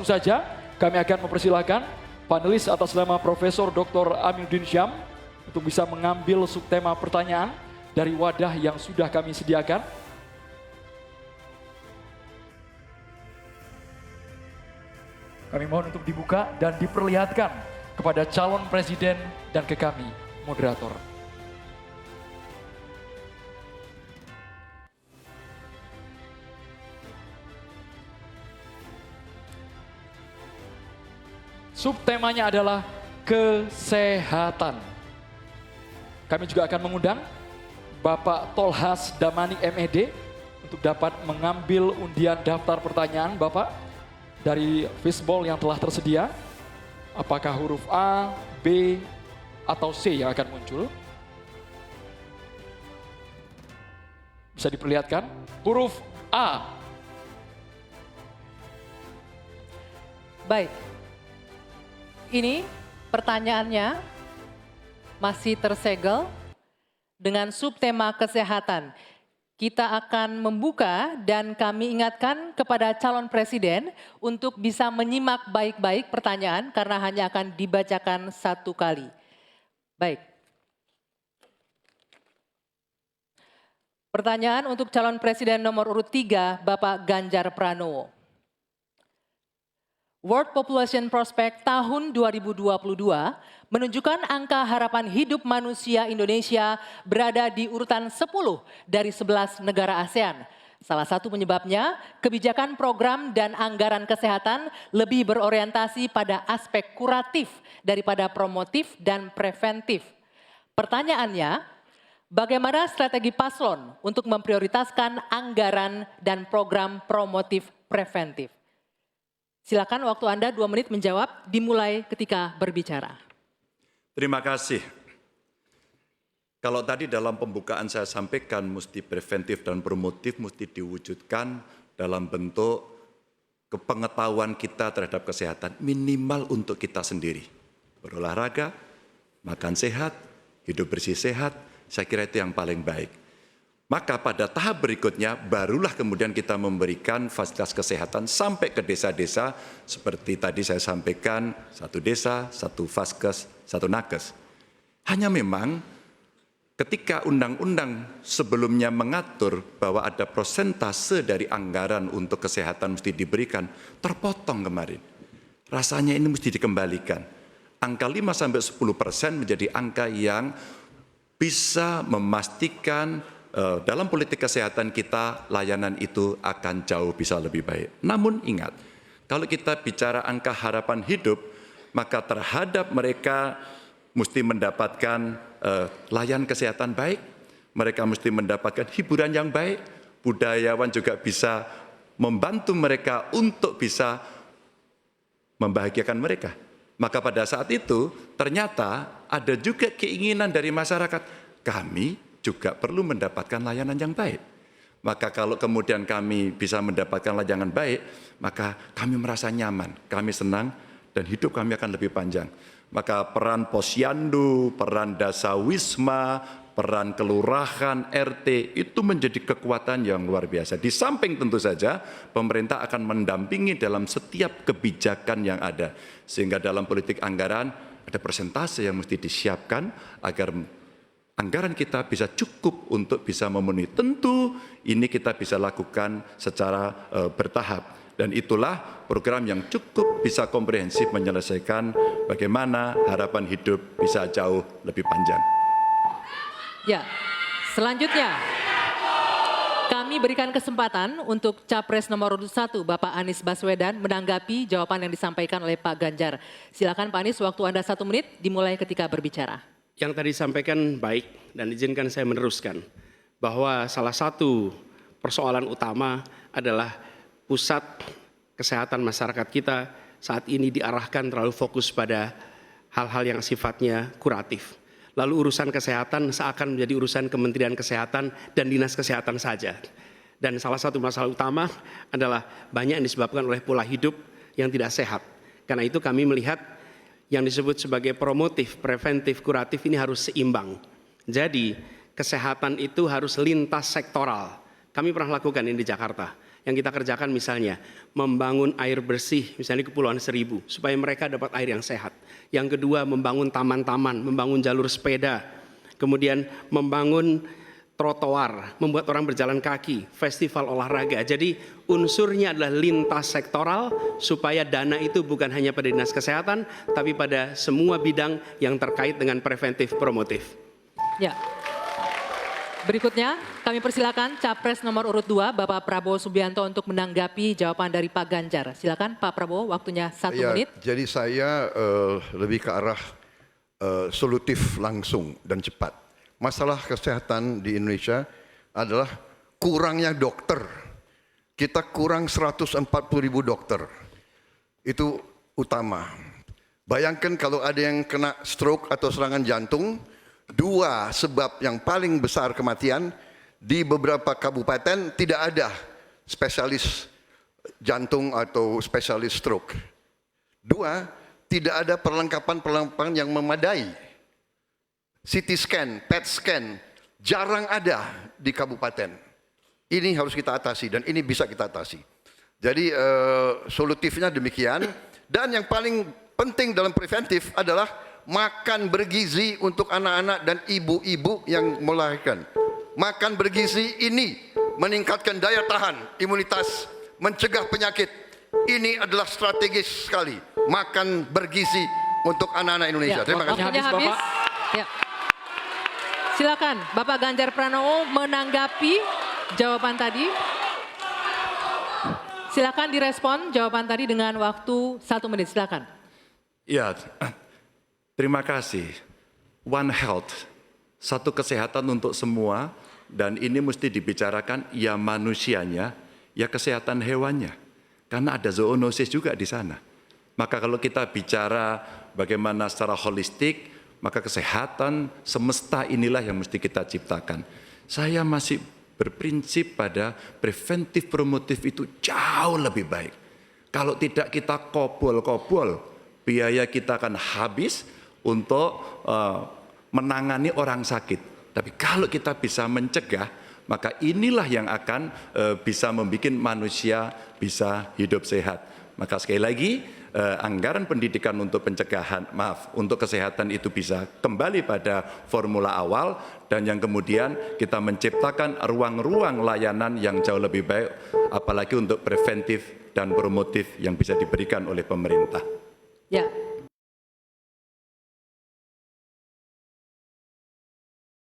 langsung saja kami akan mempersilahkan panelis atas nama Profesor Dr. Aminuddin Syam untuk bisa mengambil subtema pertanyaan dari wadah yang sudah kami sediakan. Kami mohon untuk dibuka dan diperlihatkan kepada calon presiden dan ke kami, moderator. Subtemanya adalah kesehatan. Kami juga akan mengundang Bapak Tolhas Damani MED untuk dapat mengambil undian daftar pertanyaan Bapak dari fishbowl yang telah tersedia. Apakah huruf A, B, atau C yang akan muncul? Bisa diperlihatkan? Huruf A. Baik. Ini pertanyaannya masih tersegel dengan subtema kesehatan. Kita akan membuka dan kami ingatkan kepada calon presiden untuk bisa menyimak baik-baik pertanyaan karena hanya akan dibacakan satu kali. Baik. Pertanyaan untuk calon presiden nomor urut 3, Bapak Ganjar Pranowo. World Population Prospect tahun 2022 menunjukkan angka harapan hidup manusia Indonesia berada di urutan 10 dari 11 negara ASEAN. Salah satu penyebabnya, kebijakan program dan anggaran kesehatan lebih berorientasi pada aspek kuratif daripada promotif dan preventif. Pertanyaannya, bagaimana strategi paslon untuk memprioritaskan anggaran dan program promotif preventif? Silakan waktu Anda 2 menit menjawab, dimulai ketika berbicara. Terima kasih. Kalau tadi dalam pembukaan saya sampaikan mesti preventif dan promotif mesti diwujudkan dalam bentuk kepengetahuan kita terhadap kesehatan minimal untuk kita sendiri. Berolahraga, makan sehat, hidup bersih sehat, saya kira itu yang paling baik. Maka pada tahap berikutnya barulah kemudian kita memberikan fasilitas kesehatan sampai ke desa-desa seperti tadi saya sampaikan, 1 desa, 1 vaskes, 1 nakes. Hanya memang ketika undang-undang sebelumnya mengatur bahwa ada persentase dari anggaran untuk kesehatan mesti diberikan, terpotong kemarin. Rasanya ini mesti dikembalikan. Angka 5-10% menjadi angka yang bisa memastikan dalam politik kesehatan kita, layanan itu akan jauh bisa lebih baik. Namun ingat, kalau kita bicara angka harapan hidup, maka terhadap mereka mesti mendapatkan layanan kesehatan baik, mereka mesti mendapatkan hiburan yang baik, budayawan juga bisa membantu mereka untuk bisa membahagiakan mereka. Maka pada saat itu ternyata ada juga keinginan dari masyarakat, kami juga perlu mendapatkan layanan yang baik. Maka kalau kemudian kami bisa mendapatkan layanan baik, maka kami merasa nyaman, kami senang, dan hidup kami akan lebih panjang. Maka peran posyandu, peran dasawisma, peran kelurahan, RT, itu menjadi kekuatan yang luar biasa. Di samping tentu saja, pemerintah akan mendampingi dalam setiap kebijakan yang ada. Sehingga dalam politik anggaran, ada persentase yang mesti disiapkan agar anggaran kita bisa cukup untuk bisa memenuhi. Tentu ini kita bisa lakukan secara bertahap. Dan itulah program yang cukup bisa komprehensif menyelesaikan bagaimana harapan hidup bisa jauh lebih panjang. Ya, selanjutnya kami berikan kesempatan untuk Capres nomor 1 Bapak Anies Baswedan menanggapi jawaban yang disampaikan oleh Pak Ganjar. Silakan Pak Anies, waktu Anda 1 menit dimulai ketika berbicara. Yang tadi disampaikan baik dan izinkan saya meneruskan bahwa salah satu persoalan utama adalah pusat kesehatan masyarakat kita saat ini diarahkan terlalu fokus pada hal-hal yang sifatnya kuratif. Lalu urusan kesehatan seakan menjadi urusan Kementerian Kesehatan dan Dinas Kesehatan saja. Dan salah satu masalah utama adalah banyak yang disebabkan oleh pola hidup yang tidak sehat. Karena itu kami melihat yang disebut sebagai promotif, preventif, kuratif ini harus seimbang. Jadi kesehatan itu harus lintas sektoral. Kami pernah lakukan ini di Jakarta. yang kita kerjakan misalnya membangun air bersih misalnya di Kepulauan Seribu supaya mereka dapat air yang sehat. Yang kedua membangun taman-taman, membangun jalur sepeda, kemudian membangun trotoar, membuat orang berjalan kaki, festival olahraga. Jadi unsurnya adalah lintas sektoral supaya dana itu bukan hanya pada dinas kesehatan tapi pada semua bidang yang terkait dengan preventif promotif. Ya. Berikutnya kami persilakan Capres nomor urut 2 Bapak Prabowo Subianto untuk menanggapi jawaban dari Pak Ganjar. Silakan Pak Prabowo, waktunya 1 menit. Jadi saya lebih ke arah solutif langsung dan cepat. Masalah kesehatan di Indonesia adalah kurangnya dokter. Kita kurang 140.000 dokter. Itu utama. Bayangkan kalau ada yang kena stroke atau serangan jantung, 2 sebab yang paling besar kematian di beberapa kabupaten tidak ada spesialis jantung atau spesialis stroke. 2, tidak ada perlengkapan yang memadai. CT scan, PET scan, jarang ada di kabupaten. Ini harus kita atasi dan ini bisa kita atasi. Jadi solutifnya demikian. Dan yang paling penting dalam preventif adalah makan bergizi untuk anak-anak dan ibu-ibu yang melahirkan. Makan bergizi ini meningkatkan daya tahan, imunitas, mencegah penyakit. Ini adalah strategis sekali. Makan bergizi untuk anak-anak Indonesia. Ya, Terima kasih. waktunya habis. Ya. Silakan Bapak Ganjar Pranowo menanggapi jawaban tadi. Silakan direspon jawaban tadi dengan waktu 1 menit. Silakan. Ya, terima kasih. One Health, satu kesehatan untuk semua, dan ini mesti dibicarakan ya manusianya, ya kesehatan hewannya. Karena ada zoonosis juga di sana. Maka kalau kita bicara bagaimana secara holistik, maka kesehatan semesta inilah yang mesti kita ciptakan. Saya masih berprinsip pada preventif promotif itu jauh lebih baik. Kalau tidak kita kobol-kobol, biaya kita akan habis untuk menangani orang sakit. Tapi kalau kita bisa mencegah, maka inilah yang akan bisa membuat manusia bisa hidup sehat. Maka sekali lagi, anggaran pendidikan untuk pencegahan, untuk kesehatan itu bisa kembali pada formula awal, dan yang kemudian kita menciptakan ruang-ruang layanan yang jauh lebih baik, apalagi untuk preventif dan promotif yang bisa diberikan oleh pemerintah. Ya.